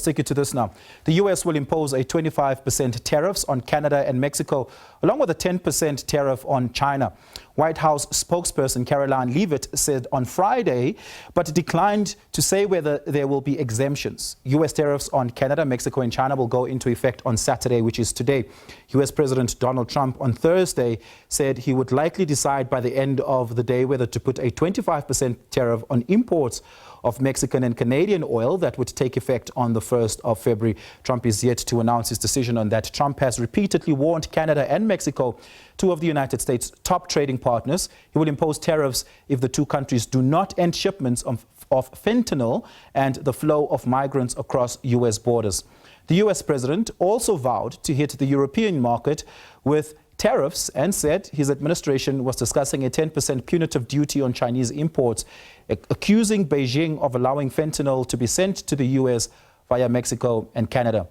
take you to this now. The U.S. will impose a 25% tariffs on Canada and Mexico, along with a 10% tariff on China. White House spokesperson Karoline Leavitt said on Friday, but declined to say whether there will be exemptions. U.S. tariffs on Canada, Mexico and China will go into effect on Saturday, which is today. U.S. President Donald Trump on Thursday said he would likely decide by the end of the day whether to put a 25% tariff on imports of Mexican and Canadian oil that would take effect on the 1st of February. Trump is yet to announce his decision on that. Trump has repeatedly warned Canada and Mexico, two of the United States' top trading partners, he will impose tariffs if the two countries do not end shipments of fentanyl and the flow of migrants across U.S. borders. The U.S. president also vowed to hit the European market with tariffs and said his administration was discussing a 10% punitive duty on Chinese imports, accusing Beijing of allowing fentanyl to be sent to the U.S. via Mexico and Canada.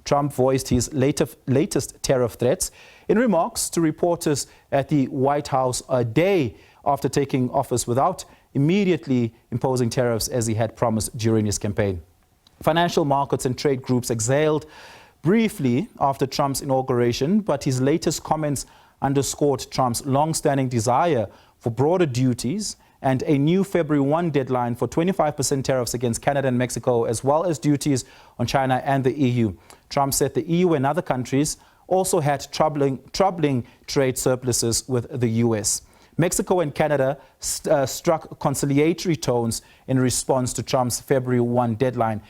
Trump voiced his latest tariff threats in remarks to reporters at the White House a day after taking office without immediately imposing tariffs as he had promised during his campaign. Financial markets and trade groups exhaled briefly after Trump's inauguration, but his latest comments underscored Trump's long-standing desire for broader duties and a new February 1 deadline for 25% tariffs against Canada and Mexico, as well as duties on China and the EU. Trump said the EU and other countries also had troubling trade surpluses with the US. Mexico and Canada struck conciliatory tones in response to Trump's February 1 deadline.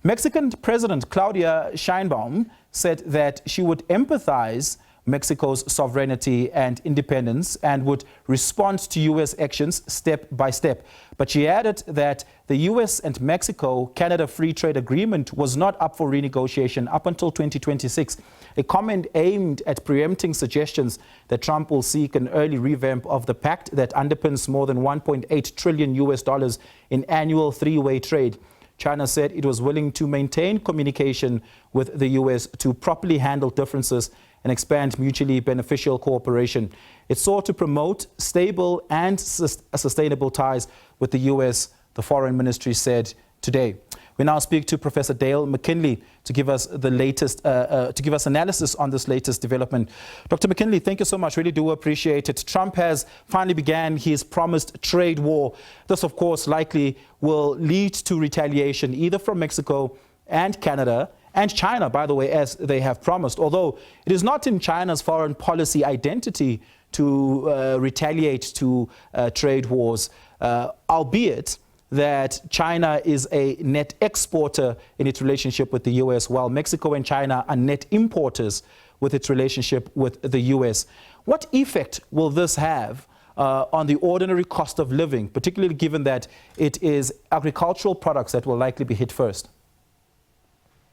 Mexican President Claudia Sheinbaum said that she would empathize Mexico's sovereignty and independence and would respond to U.S. actions step by step. But she added that the U.S. and Mexico-Canada Free Trade Agreement was not up for renegotiation up until 2026, a comment aimed at preempting suggestions that Trump will seek an early revamp of the pact that underpins more than $1.8 trillion US in annual three-way trade. China said it was willing to maintain communication with the U.S. to properly handle differences and expand mutually beneficial cooperation. It sought to promote stable and sustainable ties with the U.S., the Foreign Ministry said today. We now speak to Professor Dale Mckinley to give us the latest, analysis on this latest development. Dr. Mckinley, thank you so much. Really do appreciate it. Trump has finally began his promised trade war. This, of course, likely will lead to retaliation either from Mexico and Canada and China, by the way, as they have promised. Although it is not in China's foreign policy identity to retaliate to trade wars, albeit that China is a net exporter in its relationship with the U.S., while Mexico and China are net importers with its relationship with the U.S. What effect will this have on the ordinary cost of living, particularly given that it is agricultural products that will likely be hit first?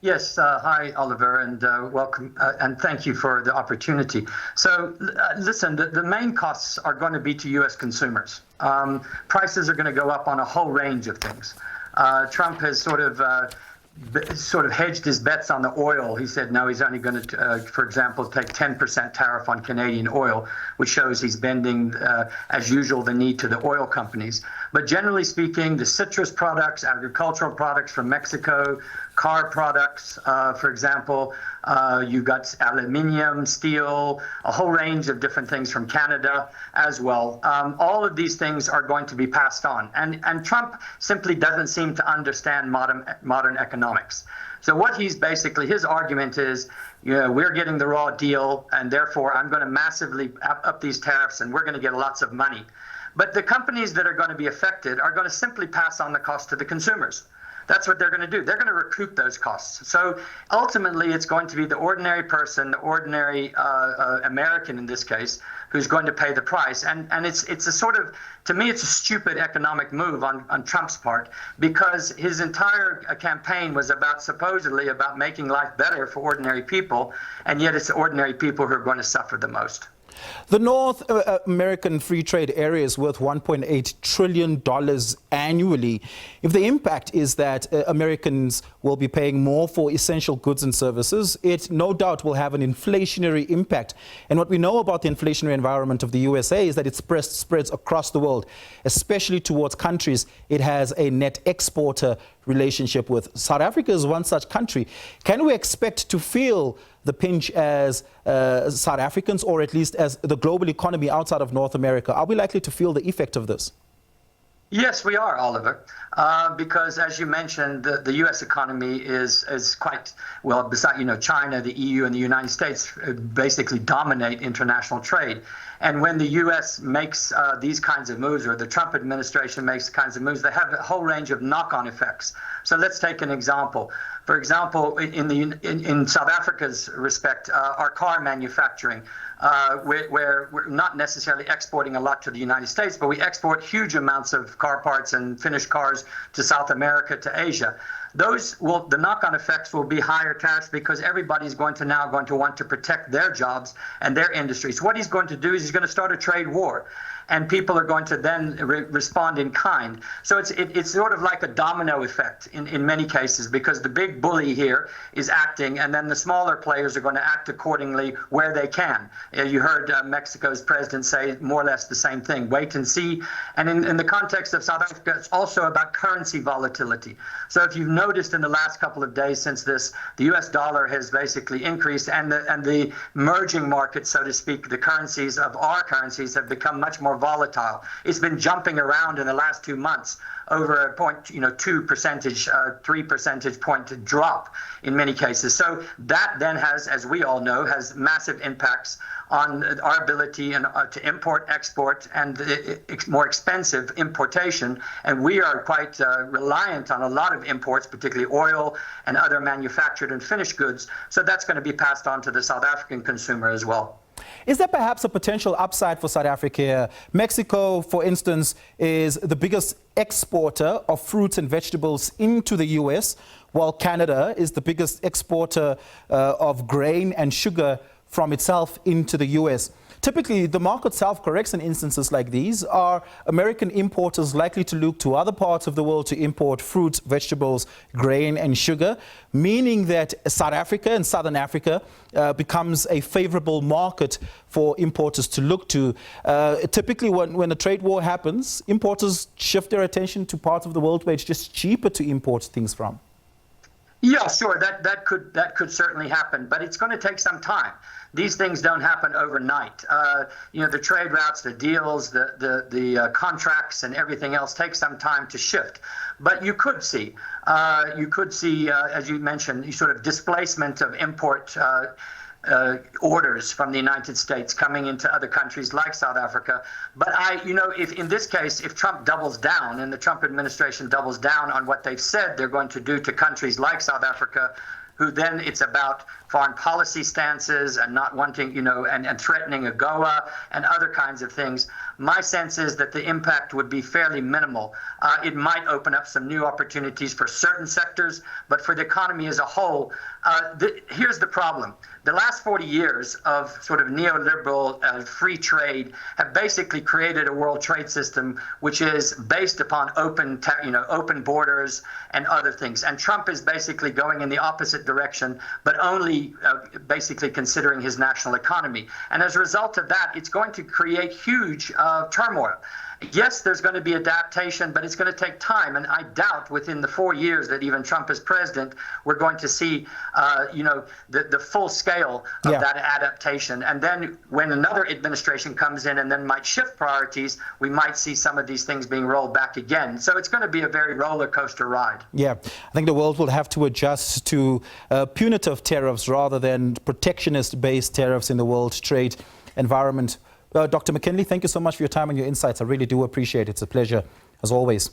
Yes, hi, Oliver, and welcome, and thank you for the opportunity. So, listen, the main costs are going to be to U.S. consumers. Prices are going to go up on a whole range of things. Trump has sort of hedged his bets on the oil. He said, no, he's only going to, for example, take 10% tariff on Canadian oil, which shows he's bending, as usual, the knee to the oil companies. But generally speaking, the citrus products, agricultural products from Mexico, car products, for example, you've got aluminium, steel, a whole range of different things from Canada as well. All of these things are going to be passed on. And Trump simply doesn't seem to understand modern economics. So what he's basically, his argument is, you know, we're getting the raw deal, and therefore I'm going to massively up these tariffs, and we're going to get lots of money. But the companies that are going to be affected are going to simply pass on the cost to the consumers. That's what they're going to do. They're going to recoup those costs. So ultimately, it's going to be the ordinary person, the ordinary American in this case, who's going to pay the price. And it's a sort of, to me, it's a stupid economic move on Trump's part, because his entire campaign was supposedly about making life better for ordinary people, and yet it's the ordinary people who are going to suffer the most. The North American Free Trade Area is worth $1.8 trillion annually. If the impact is that Americans will be paying more for essential goods and services, it no doubt will have an inflationary impact. And what we know about the inflationary environment of the USA is that it spreads across the world, especially towards countries it has a net exporter relationship with. South Africa is one such country. Can we expect to feel the pinch as South Africans, or at least as the global economy outside of North America? Are we likely to feel the effect of this? Yes, we are, Oliver, because as you mentioned, the U.S. economy is quite, well, besides, China, the EU, and the United States basically dominate international trade. And when the U.S. makes these kinds of moves, or the Trump administration makes the kinds of moves, they have a whole range of knock-on effects. So let's take an example. For example, in South Africa's respect, our car manufacturing, where we're not necessarily exporting a lot to the United States, but we export huge amounts of car parts and finished cars to South America, to Asia. The knock-on effects will be higher tariffs because everybody's going to want to protect their jobs and their industries. What he's going to do is he's going to start a trade war, and people are going to then respond in kind. So it's sort of like a domino effect in many cases, because the big bully here is acting, and then the smaller players are going to act accordingly where they can. You heard Mexico's president say more or less the same thing, wait and see. And in the context of South Africa, it's also about currency volatility. So if you've noticed in the last couple of days since this, the US dollar has basically increased, and the emerging markets, so to speak, the currencies of our currencies have become much more volatile. It's been jumping around in the last 2 months over a 3 percentage point drop in many cases. So that then has, as we all know, has massive impacts on our ability to import, export, and more expensive importation. And we are quite reliant on a lot of imports, particularly oil and other manufactured and finished goods. So that's going to be passed on to the South African consumer as well. Is there perhaps a potential upside for South Africa? Mexico, for instance, is the biggest exporter of fruits and vegetables into the US, while Canada is the biggest exporter of grain and sugar from itself into the US. Typically, the market self-corrects in instances like these. Are American importers likely to look to other parts of the world to import fruits, vegetables, grain and sugar, meaning that South Africa and Southern Africa becomes a favorable market for importers to look to? Typically, when a trade war happens, importers shift their attention to parts of the world where it's just cheaper to import things from. Yeah, sure. That could certainly happen, but it's going to take some time. These things don't happen overnight. The trade routes, the deals, the contracts, and everything else takes some time to shift. But you could see, as you mentioned, sort of displacement of import orders from the United States coming into other countries like South Africa. But if in this case, if Trump doubles down and the Trump administration doubles down on what they've said they're going to do to countries like South Africa, who then it's about foreign policy stances and not wanting, and threatening AGOA and other kinds of things, my sense is that the impact would be fairly minimal. It might open up some new opportunities for certain sectors, but for the economy as a whole, here's the problem. The last 40 years of sort of neoliberal free trade have basically created a world trade system which is based upon open borders and other things. And Trump is basically going in the opposite direction, but only basically considering his national economy. And as a result of that, it's going to create huge turmoil. Yes, there's going to be adaptation, but it's going to take time. And I doubt within the 4 years that even Trump is president, we're going to see, the full scale of that adaptation. And then when another administration comes in and then might shift priorities, we might see some of these things being rolled back again. So it's going to be a very roller coaster ride. Yeah, I think the world will have to adjust to punitive tariffs rather than protectionist-based tariffs in the world trade environment. Dr. McKinley, thank you so much for your time and your insights. I really do appreciate it. It's a pleasure, as always.